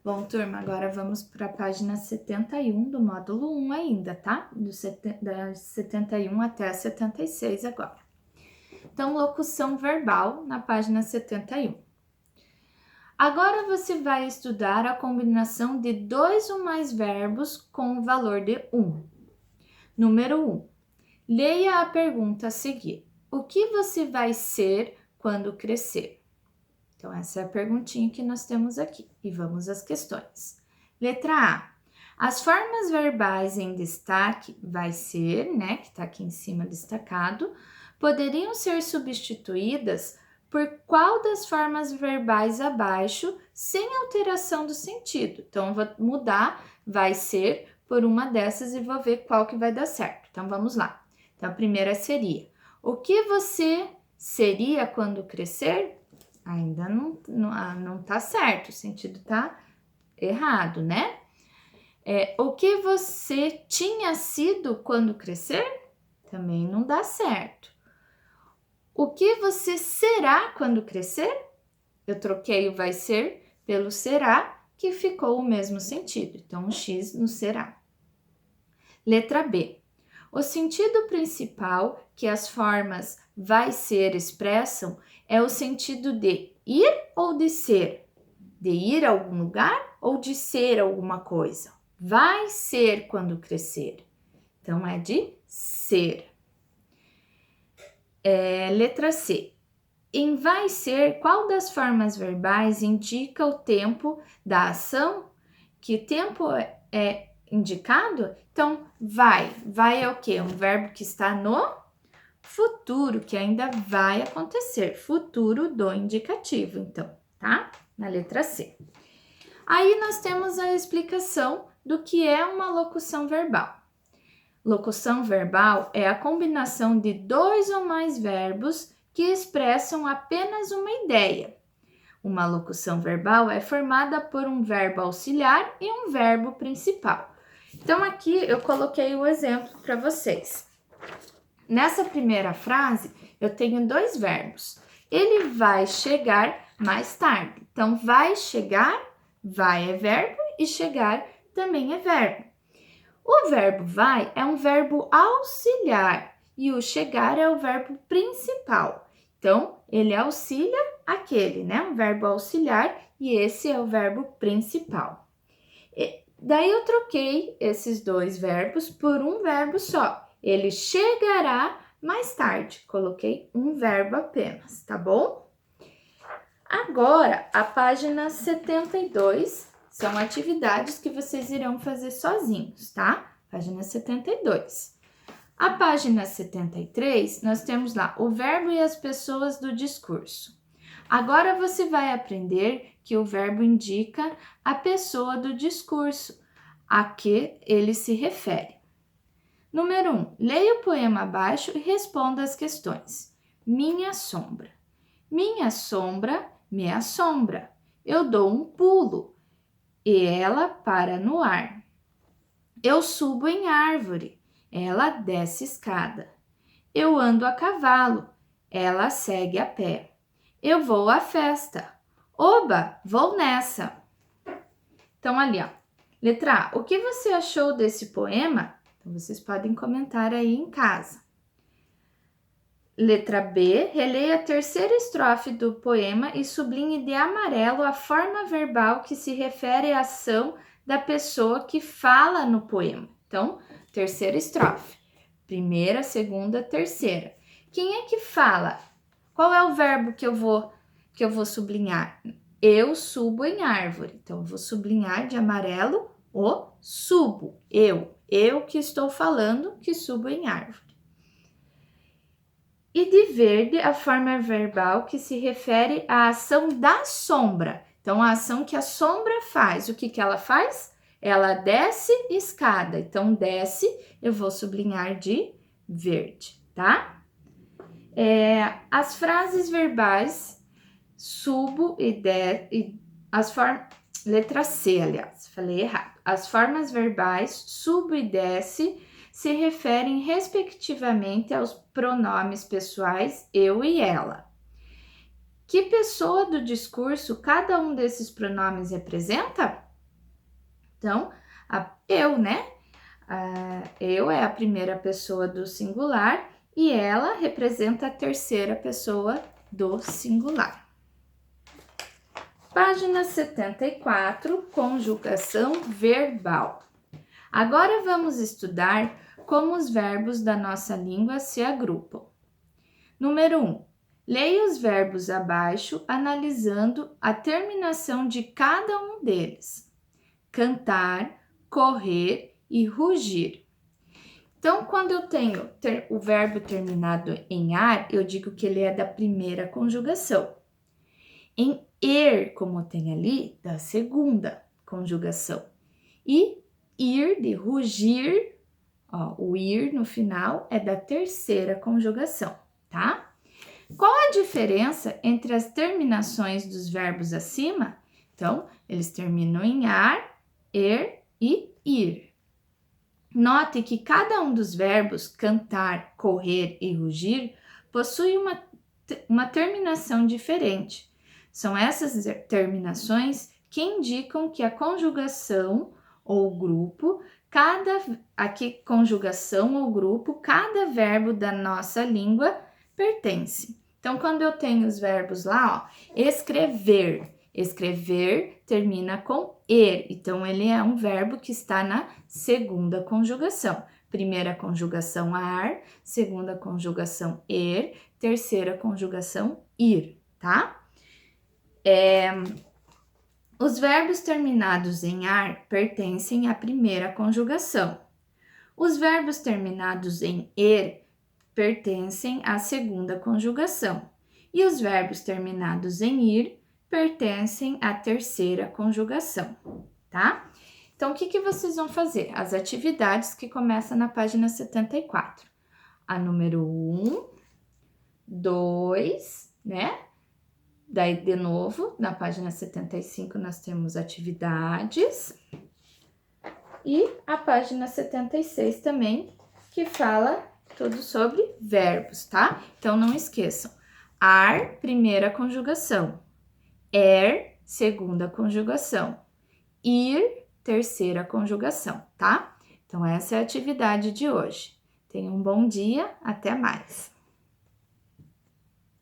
Bom, turma, agora vamos para a página 71 do módulo 1 ainda, tá? Da 71 até a 76 agora. Então, locução verbal na página 71. Agora você vai estudar a combinação de dois ou mais verbos com o valor de 1. Número 1. Leia a pergunta a seguir. O que você vai ser quando crescer? Então, essa é a perguntinha que nós temos aqui. E vamos às questões. Letra A. As formas verbais em destaque vai ser, né, que está aqui em cima destacado, poderiam ser substituídas por qual das formas verbais abaixo, sem alteração do sentido. Então, eu vou mudar vai ser por uma dessas e vou ver qual que vai dar certo. Então, vamos lá. Então, a primeira seria: o que você seria quando crescer? Ainda não tá certo, o sentido tá errado, né? O que você tinha sido quando crescer? Também não dá certo. O que você será quando crescer? Eu troquei o vai ser pelo será, que ficou o mesmo sentido. Então, o X no será. Letra B. O sentido principal que as formas vai ser expressam é o sentido de ir ou de ser? De ir a algum lugar ou de ser alguma coisa? Vai ser quando crescer. Então, é de ser. Letra C. Em vai ser, qual das formas verbais indica o tempo da ação? Que tempo é indicado? Então, vai é o quê? Um verbo que está no futuro, que ainda vai acontecer. Futuro do indicativo, então, tá? Na letra C. Aí nós temos a explicação do que é uma locução verbal. Locução verbal é a combinação de dois ou mais verbos que expressam apenas uma ideia. Uma locução verbal é formada por um verbo auxiliar e um verbo principal. Então, aqui eu coloquei o exemplo para vocês. Nessa primeira frase, eu tenho dois verbos. Ele vai chegar mais tarde. Então, vai chegar, vai é verbo e chegar também é verbo. O verbo vai é um verbo auxiliar e o chegar é o verbo principal. Então, ele auxilia aquele, né? Um verbo auxiliar e esse é o verbo principal. Daí eu troquei esses dois verbos por um verbo só. Ele chegará mais tarde. Coloquei um verbo apenas, tá bom? Agora, a página 72 são atividades que vocês irão fazer sozinhos, tá? Página 72. A página 73, nós temos lá o verbo e as pessoas do discurso. Agora você vai aprender que o verbo indica a pessoa do discurso a que ele se refere. Número 1. Leia o poema abaixo e responda as questões. Minha sombra. Minha sombra me assombra. Eu dou um pulo e ela para no ar. Eu subo em árvore, ela desce escada. Eu ando a cavalo, ela segue a pé. Eu vou à festa. Oba, vou nessa. Então, ali, ó. Letra A. O que você achou desse poema? Então, vocês podem comentar aí em casa. Letra B. Releia a terceira estrofe do poema e sublinhe de amarelo a forma verbal que se refere à ação da pessoa que fala no poema. Então, terceira estrofe. Primeira, segunda, terceira. Quem é que fala? Qual é o verbo que eu vou sublinhar? Eu subo em árvore. Então, eu vou sublinhar de amarelo o subo. Eu que estou falando que subo em árvore. E de verde, a forma verbal que se refere à ação da sombra. Então, a ação que a sombra faz. O que ela faz? Ela desce escada. Então, desce, eu vou sublinhar de verde, tá? As frases verbais subo letra C, aliás, falei errado. As formas verbais subo e desce se referem respectivamente aos pronomes pessoais eu e ela. Que pessoa do discurso cada um desses pronomes representa? Então, eu, né? Eu é a primeira pessoa do singular e ela representa a terceira pessoa do singular. Página 74, conjugação verbal. Agora vamos estudar como os verbos da nossa língua se agrupam. Número 1. Leia os verbos abaixo, analisando a terminação de cada um deles. Cantar, correr e rugir. Então, quando eu tenho o verbo terminado em ar, eu digo que ele é da primeira conjugação. Em como tem ali, da segunda conjugação. E ir, de rugir, o ir no final é da terceira conjugação, tá? Qual a diferença entre as terminações dos verbos acima? Então, eles terminam em ar, e ir. Note que cada um dos verbos cantar, correr e rugir possui uma terminação diferente. São essas terminações que indicam que a conjugação ou grupo, cada verbo da nossa língua pertence. Então, quando eu tenho os verbos lá, escrever. Escrever termina com er, então ele é um verbo que está na segunda conjugação. Primeira conjugação ar, segunda conjugação terceira conjugação ir, tá? Os verbos terminados em ar pertencem à primeira conjugação. Os verbos terminados em pertencem à segunda conjugação. E os verbos terminados em ir pertencem à terceira conjugação, tá? Então, o que vocês vão fazer? As atividades que começam na página 74. A número 1, 2, né? Daí, de novo, na página 75, nós temos atividades. E a página 76 também, que fala tudo sobre verbos, tá? Então, não esqueçam. Ar, primeira conjugação. Segunda conjugação. Ir, terceira conjugação, tá? Então, essa é a atividade de hoje. Tenham um bom dia, até mais!